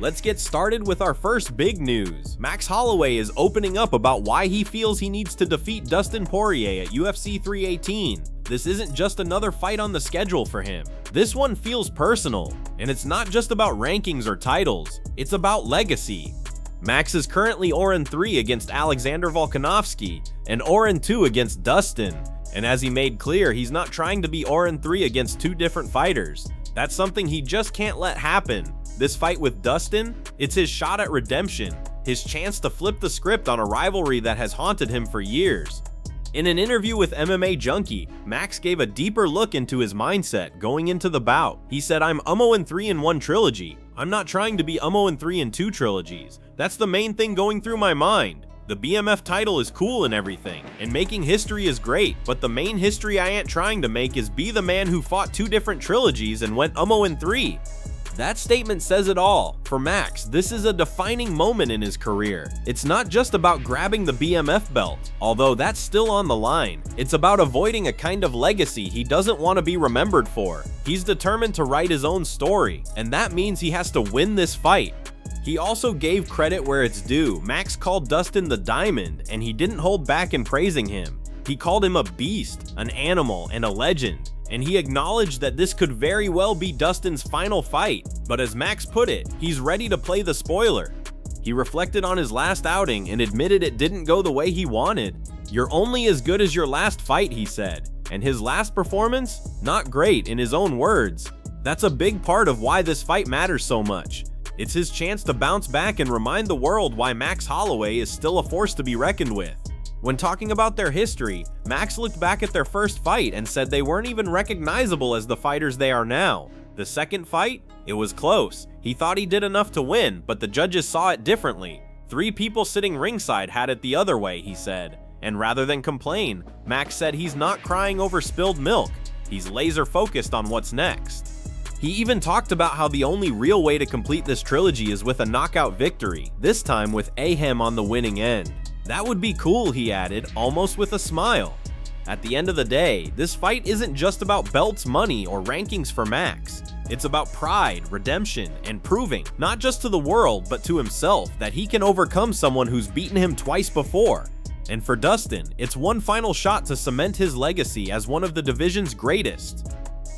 Let's get started with our first big news. Max Holloway is opening up about why he feels he needs to defeat Dustin Poirier at UFC 318. This isn't just another fight on the schedule for him. This one feels personal, and it's not just about rankings or titles, it's about legacy. Max is currently 0-3 against Alexander Volkanovski and 0-2 against Dustin. And as he made clear, he's not trying to be 0-3 against two different fighters. That's something he just can't let happen. This fight with Dustin, it's his shot at redemption, his chance to flip the script on a rivalry that has haunted him for years. In an interview with MMA Junkie, Max gave a deeper look into his mindset going into the bout. He said, "I'm 0-3 in one trilogy. I'm not trying to be 0-3 in two trilogies. That's the main thing going through my mind. The BMF title is cool and everything, and making history is great, but the main history I ain't trying to make is be the man who fought two different trilogies and went 0-3. That statement says it all. For Max, this is a defining moment in his career. It's not just about grabbing the BMF belt, although that's still on the line. It's about avoiding a kind of legacy he doesn't want to be remembered for. He's determined to write his own story, and that means he has to win this fight. He also gave credit where it's due. Max called Dustin the Diamond, and he didn't hold back in praising him. He called him a beast, an animal, and a legend. And he acknowledged that this could very well be Dustin's final fight, but as Max put it, he's ready to play the spoiler. He reflected on his last outing and admitted it didn't go the way he wanted. "You're only as good as your last fight," he said, and his last performance? Not great, in his own words. That's a big part of why this fight matters so much. It's his chance to bounce back and remind the world why Max Holloway is still a force to be reckoned with. When talking about their history, Max looked back at their first fight and said they weren't even recognizable as the fighters they are now. The second fight? It was close. He thought he did enough to win, but the judges saw it differently. 3 people sitting ringside had it the other way, he said. And rather than complain, Max said he's not crying over spilled milk. He's laser focused on what's next. He even talked about how the only real way to complete this trilogy is with a knockout victory, this time with Ahem on the winning end. That would be cool, he added, almost with a smile. At the end of the day, this fight isn't just about belts, money, or rankings for Max. It's about pride, redemption, and proving, not just to the world, but to himself, that he can overcome someone who's beaten him twice before. And for Dustin, it's one final shot to cement his legacy as one of the division's greatest.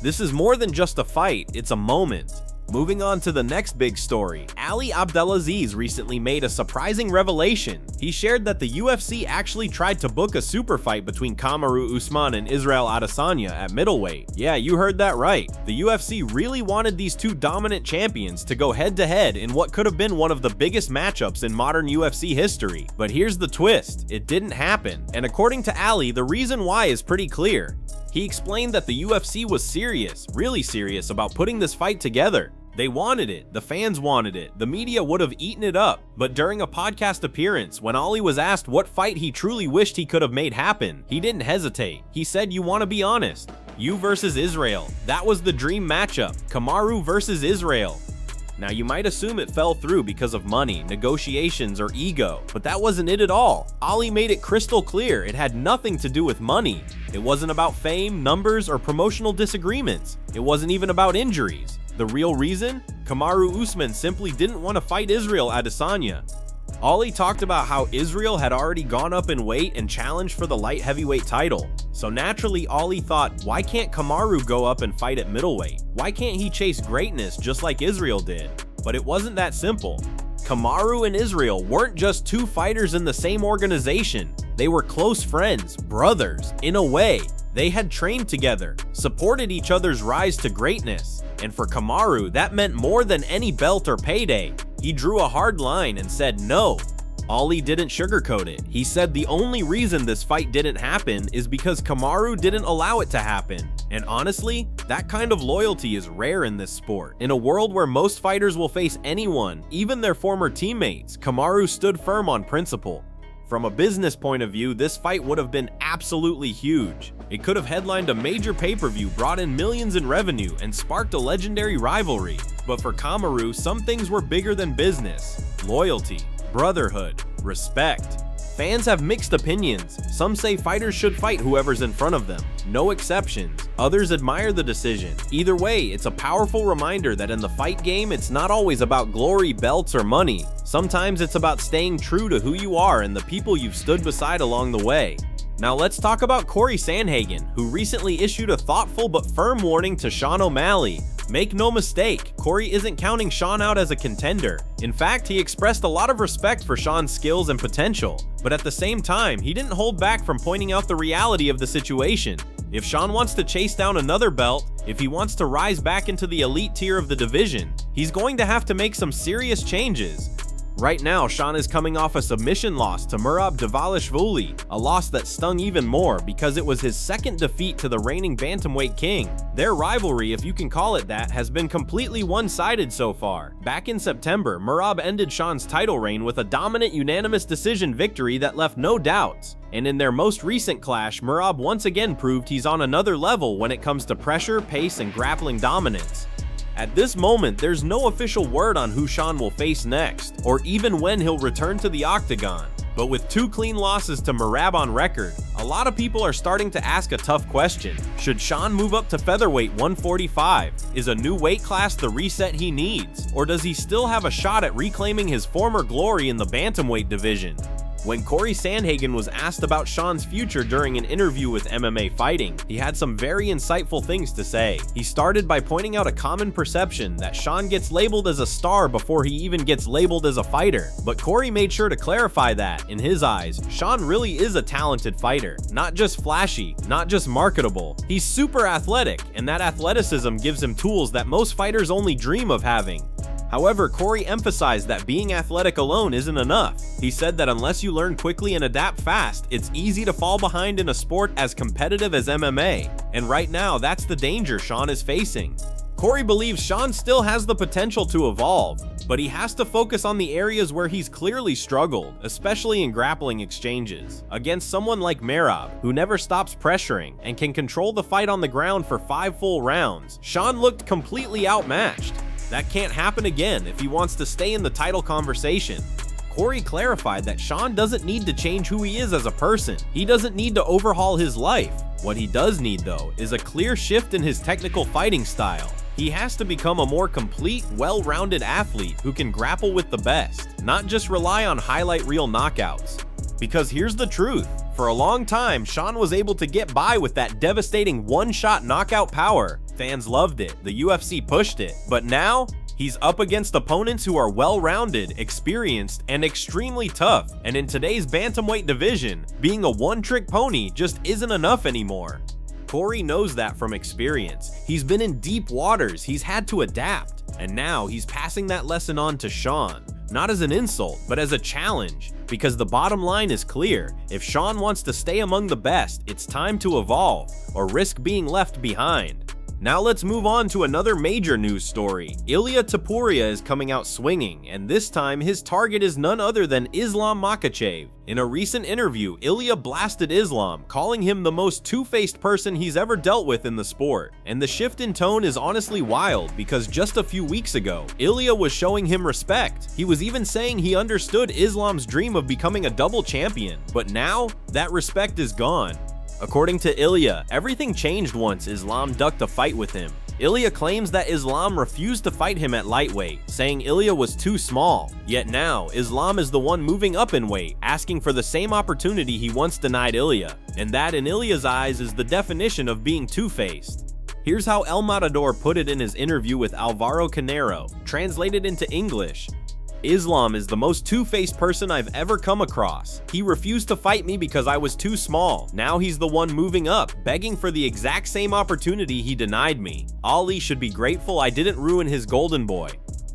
This is more than just a fight, it's a moment. Moving on to the next big story, Ali Abdelaziz recently made a surprising revelation. He shared that the UFC actually tried to book a super fight between Kamaru Usman and Israel Adesanya at middleweight. Yeah, you heard that right. The UFC really wanted these two dominant champions to go head-to-head in what could have been one of the biggest matchups in modern UFC history. But here's the twist, it didn't happen. And according to Ali, the reason why is pretty clear. He explained that the UFC was serious, really serious about putting this fight together. They wanted it, the fans wanted it, the media would have eaten it up. But during a podcast appearance, when Ali was asked what fight he truly wished he could have made happen, he didn't hesitate. He said, "You want to be honest? You versus Israel. That was the dream matchup. Kamaru versus Israel." Now you might assume it fell through because of money, negotiations, or ego, but that wasn't it at all. Ali made it crystal clear it had nothing to do with money. It wasn't about fame, numbers, or promotional disagreements. It wasn't even about injuries. The real reason? Kamaru Usman simply didn't want to fight Israel Adesanya. Ali talked about how Israel had already gone up in weight and challenged for the light heavyweight title. So naturally, Ali thought, why can't Kamaru go up and fight at middleweight? Why can't he chase greatness just like Israel did? But it wasn't that simple. Kamaru and Israel weren't just two fighters in the same organization. They were close friends, brothers, in a way. They had trained together, supported each other's rise to greatness. And for Kamaru, that meant more than any belt or payday. He drew a hard line and said no. Ali didn't sugarcoat it. He said the only reason this fight didn't happen is because Kamaru didn't allow it to happen. And honestly, that kind of loyalty is rare in this sport. In a world where most fighters will face anyone, even their former teammates, Kamaru stood firm on principle. From a business point of view, this fight would have been absolutely huge. It could have headlined a major pay-per-view, brought in millions in revenue, and sparked a legendary rivalry. But for Kamaru, some things were bigger than business. Loyalty, brotherhood, respect. Fans have mixed opinions. Some say fighters should fight whoever's in front of them. No exceptions. Others admire the decision. Either way, it's a powerful reminder that in the fight game, it's not always about glory, belts, or money. Sometimes it's about staying true to who you are and the people you've stood beside along the way. Now let's talk about Cory Sanhagen, who recently issued a thoughtful but firm warning to Sean O'Malley. Make no mistake, Cory isn't counting Sean out as a contender. In fact, he expressed a lot of respect for Sean's skills and potential, but at the same time, he didn't hold back from pointing out the reality of the situation. If Sean wants to chase down another belt, if he wants to rise back into the elite tier of the division, he's going to have to make some serious changes. Right now, Sean is coming off a submission loss to Merab Dvalishvili, a loss that stung even more because it was his second defeat to the reigning bantamweight king. Their rivalry, if you can call it that, has been completely one-sided so far. Back in September, Merab ended Sean's title reign with a dominant unanimous decision victory that left no doubts. And in their most recent clash, Merab once again proved he's on another level when it comes to pressure, pace, and grappling dominance. At this moment, there's no official word on who Sean will face next, or even when he'll return to the octagon. But with 2 clean losses to Merab on record, a lot of people are starting to ask a tough question. Should Sean move up to featherweight 145? Is a new weight class the reset he needs? Or does he still have a shot at reclaiming his former glory in the bantamweight division? When Cory Sanhagen was asked about Sean's future during an interview with MMA Fighting, he had some very insightful things to say. He started by pointing out a common perception that Sean gets labeled as a star before he even gets labeled as a fighter. But Cory made sure to clarify that, in his eyes, Sean really is a talented fighter. Not just flashy, not just marketable. He's super athletic, and that athleticism gives him tools that most fighters only dream of having. However, Cory emphasized that being athletic alone isn't enough. He said that unless you learn quickly and adapt fast, it's easy to fall behind in a sport as competitive as MMA. And right now, that's the danger Sean is facing. Cory believes Sean still has the potential to evolve, but he has to focus on the areas where he's clearly struggled, especially in grappling exchanges. Against someone like Merab, who never stops pressuring and can control the fight on the ground for 5 full rounds, Sean looked completely outmatched. That can't happen again if he wants to stay in the title conversation. Cory clarified that Sean doesn't need to change who he is as a person. He doesn't need to overhaul his life. What he does need, though, is a clear shift in his technical fighting style. He has to become a more complete, well-rounded athlete who can grapple with the best, not just rely on highlight reel knockouts. Because here's the truth, for a long time, Sean was able to get by with that devastating one-shot knockout power. Fans loved it, the UFC pushed it, but now, he's up against opponents who are well-rounded, experienced, and extremely tough, and in today's bantamweight division, being a one-trick pony just isn't enough anymore. Cory knows that from experience. He's been in deep waters, he's had to adapt, and now he's passing that lesson on to Sean. Not as an insult, but as a challenge, because the bottom line is clear. If Sean wants to stay among the best, it's time to evolve, or risk being left behind. Now let's move on to another major news story. Ilia Taporia is coming out swinging, and this time his target is none other than Islam Makhachev. In a recent interview, Ilia blasted Islam, calling him the most two-faced person he's ever dealt with in the sport. And the shift in tone is honestly wild, because just a few weeks ago, Ilia was showing him respect. He was even saying he understood Islam's dream of becoming a double champion, but now, that respect is gone. According to Ilia, everything changed once Islam ducked a fight with him. Ilia claims that Islam refused to fight him at lightweight, saying Ilia was too small. Yet now, Islam is the one moving up in weight, asking for the same opportunity he once denied Ilia. And that, in Ilia's eyes, is the definition of being two-faced. Here's how El Matador put it in his interview with Alvaro Canero, translated into English. Islam is the most two-faced person I've ever come across. He refused to fight me because I was too small. Now he's the one moving up, begging for the exact same opportunity he denied me. Ali should be grateful I didn't ruin his golden boy.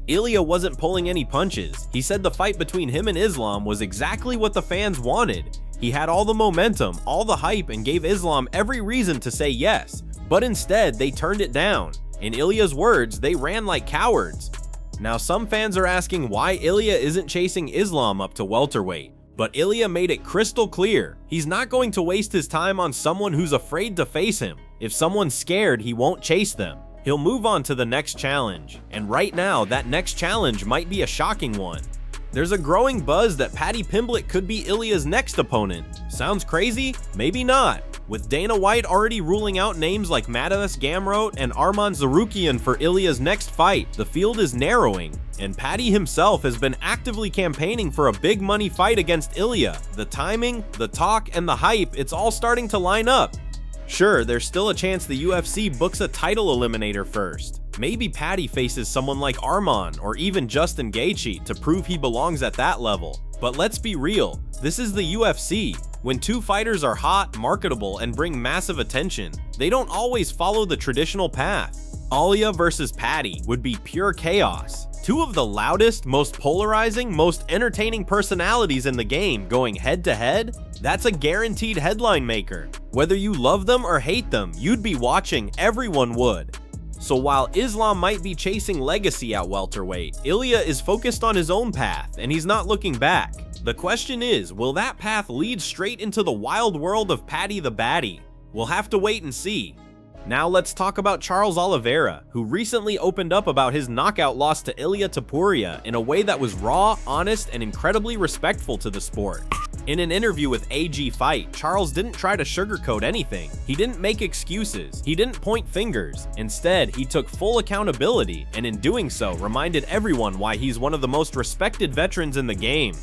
Ilia wasn't pulling any punches. He said the fight between him and Islam was exactly what the fans wanted. He had all the momentum, all the hype, and gave Islam every reason to say yes. But instead, they turned it down. In Ilia's words, they ran like cowards. Now, some fans are asking why Ilia isn't chasing Islam up to welterweight, but Ilia made it crystal clear. He's not going to waste his time on someone who's afraid to face him. If someone's scared, he won't chase them. He'll move on to the next challenge, and right now, that next challenge might be a shocking one. There's a growing buzz that Paddy Pimblett could be Ilia's next opponent. Sounds crazy? Maybe not. With Dana White already ruling out names like Mateusz Gamrot and Arman Tsarukyan for Ilia's next fight, the field is narrowing, and Paddy himself has been actively campaigning for a big money fight against Ilia. The timing, the talk, and the hype, it's all starting to line up. Sure, there's still a chance the UFC books a title eliminator first. Maybe Paddy faces someone like Arman or even Justin Gaethje to prove he belongs at that level. But let's be real, this is the UFC. When two fighters are hot, marketable, and bring massive attention, they don't always follow the traditional path. Ilia versus Paddy would be pure chaos. Two of the loudest, most polarizing, most entertaining personalities in the game going head to head? That's a guaranteed headline maker. Whether you love them or hate them, you'd be watching, everyone would. So while Islam might be chasing legacy at welterweight, Ilia is focused on his own path, and he's not looking back. The question is, will that path lead straight into the wild world of Paddy the Baddy? We'll have to wait and see. Now let's talk about Charles Oliveira, who recently opened up about his knockout loss to Ilia Taporia in a way that was raw, honest, and incredibly respectful to the sport. In an interview with AG Fight, Charles didn't try to sugarcoat anything. He didn't make excuses. He didn't point fingers. Instead, he took full accountability, and in doing so, reminded everyone why he's one of the most respected veterans in the game.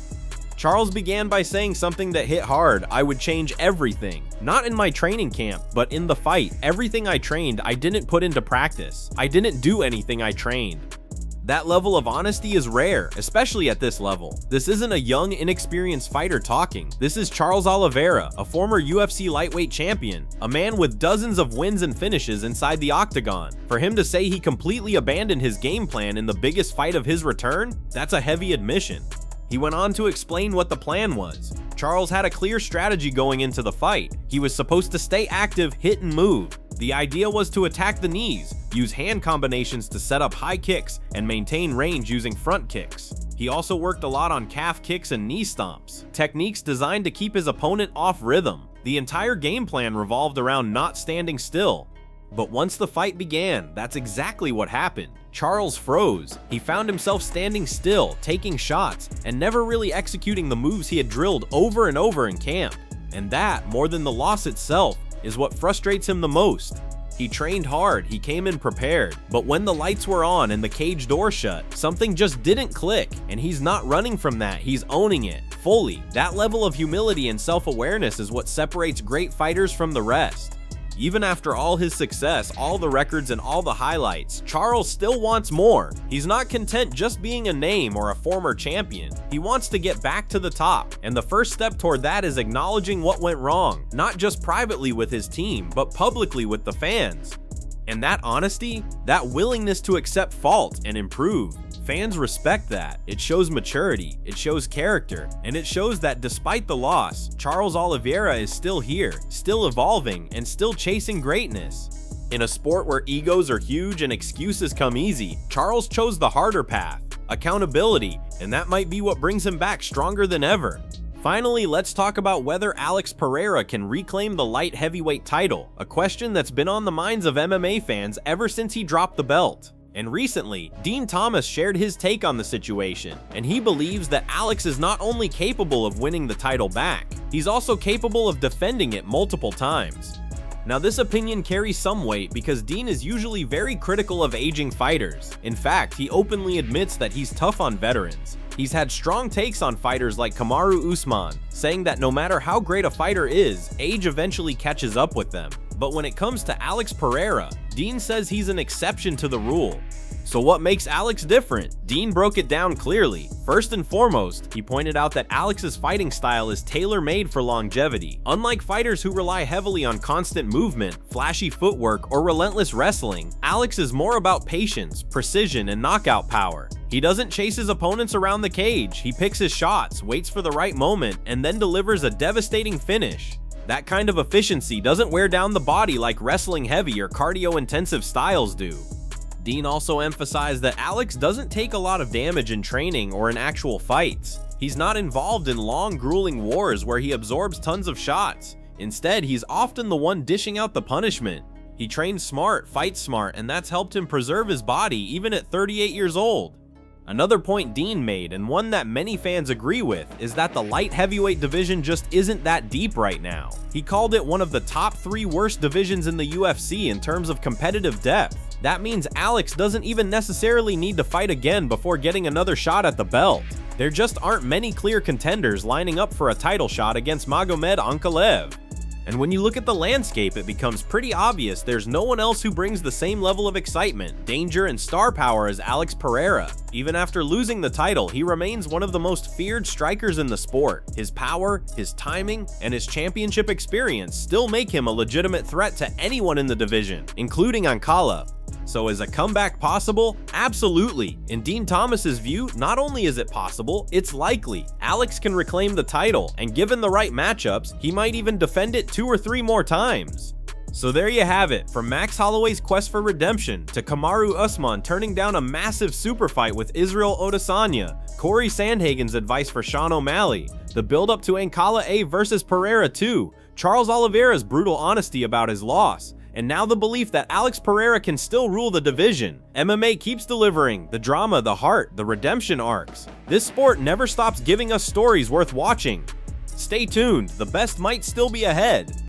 Charles began by saying something that hit hard: I would change everything. Not in my training camp, but in the fight. Everything I trained, I didn't put into practice. I didn't do anything I trained. That level of honesty is rare, especially at this level. This isn't a young, inexperienced fighter talking. This is Charles Oliveira, a former UFC lightweight champion, a man with dozens of wins and finishes inside the octagon. For him to say he completely abandoned his game plan in the biggest fight of his return, that's a heavy admission. He went on to explain what the plan was. Charles had a clear strategy going into the fight. He was supposed to stay active, hit and move. The idea was to attack the knees, use hand combinations to set up high kicks, and maintain range using front kicks. He also worked a lot on calf kicks and knee stomps, techniques designed to keep his opponent off rhythm. The entire game plan revolved around not standing still. But once the fight began, that's exactly what happened. Charles froze. He found himself standing still, taking shots, and never really executing the moves he had drilled over and over in camp. And that, more than the loss itself, is what frustrates him the most. He trained hard, he came in prepared, but when the lights were on and the cage door shut, something just didn't click, and he's not running from that, he's owning it, fully. That level of humility and self-awareness is what separates great fighters from the rest. Even after all his success, all the records, and all the highlights, Charles still wants more. He's not content just being a name or a former champion. He wants to get back to the top, and the first step toward that is acknowledging what went wrong, not just privately with his team, but publicly with the fans. And that honesty, that willingness to accept fault and improve, fans respect that. It shows maturity, it shows character, and it shows that despite the loss, Charles Oliveira is still here, still evolving, and still chasing greatness. In a sport where egos are huge and excuses come easy, Charles chose the harder path, accountability, and that might be what brings him back stronger than ever. Finally, let's talk about whether Alex Pereira can reclaim the light heavyweight title, a question that's been on the minds of MMA fans ever since he dropped the belt. And recently, Dean Thomas shared his take on the situation, and he believes that Alex is not only capable of winning the title back, he's also capable of defending it multiple times. Now, this opinion carries some weight because Dean is usually very critical of aging fighters. In fact, he openly admits that he's tough on veterans. He's had strong takes on fighters like Kamaru Usman, saying that no matter how great a fighter is, age eventually catches up with them. But when it comes to Alex Pereira, Dean says he's an exception to the rule. So what makes Alex different? Dean broke it down clearly. First and foremost, he pointed out that Alex's fighting style is tailor-made for longevity. Unlike fighters who rely heavily on constant movement, flashy footwork, or relentless wrestling, Alex is more about patience, precision, and knockout power. He doesn't chase his opponents around the cage. He picks his shots, waits for the right moment, and then delivers a devastating finish. That kind of efficiency doesn't wear down the body like wrestling heavy or cardio-intensive styles do. Dean also emphasized that Alex doesn't take a lot of damage in training or in actual fights. He's not involved in long, grueling wars where he absorbs tons of shots. Instead, he's often the one dishing out the punishment. He trains smart, fights smart, and that's helped him preserve his body even at 38 years old. Another point Dean made, and one that many fans agree with, is that the light heavyweight division just isn't that deep right now. He called it one of the top 3 worst divisions in the UFC in terms of competitive depth. That means Alex doesn't even necessarily need to fight again before getting another shot at the belt. There just aren't many clear contenders lining up for a title shot against Magomed Ankalaev. And when you look at the landscape, it becomes pretty obvious there's no one else who brings the same level of excitement, danger, and star power as Alex Pereira. Even after losing the title, he remains one of the most feared strikers in the sport. His power, his timing, and his championship experience still make him a legitimate threat to anyone in the division, including Ankalaev. So is a comeback possible? Absolutely. In Dean Thomas's view, not only is it possible, it's likely. Alex can reclaim the title, and given the right matchups, he might even defend it 2 or 3 more times. So there you have it, from Max Holloway's quest for redemption, to Kamaru Usman turning down a massive super fight with Israel Adesanya, Cory Sanhagen's advice for Shawn Ali, the build-up to Ankalaev versus Pereira 2, Charles Oliveira's brutal honesty about his loss, and now the belief that Alex Pereira can still rule the division. MMA keeps delivering the drama, the heart, the redemption arcs. This sport never stops giving us stories worth watching. Stay tuned, the best might still be ahead.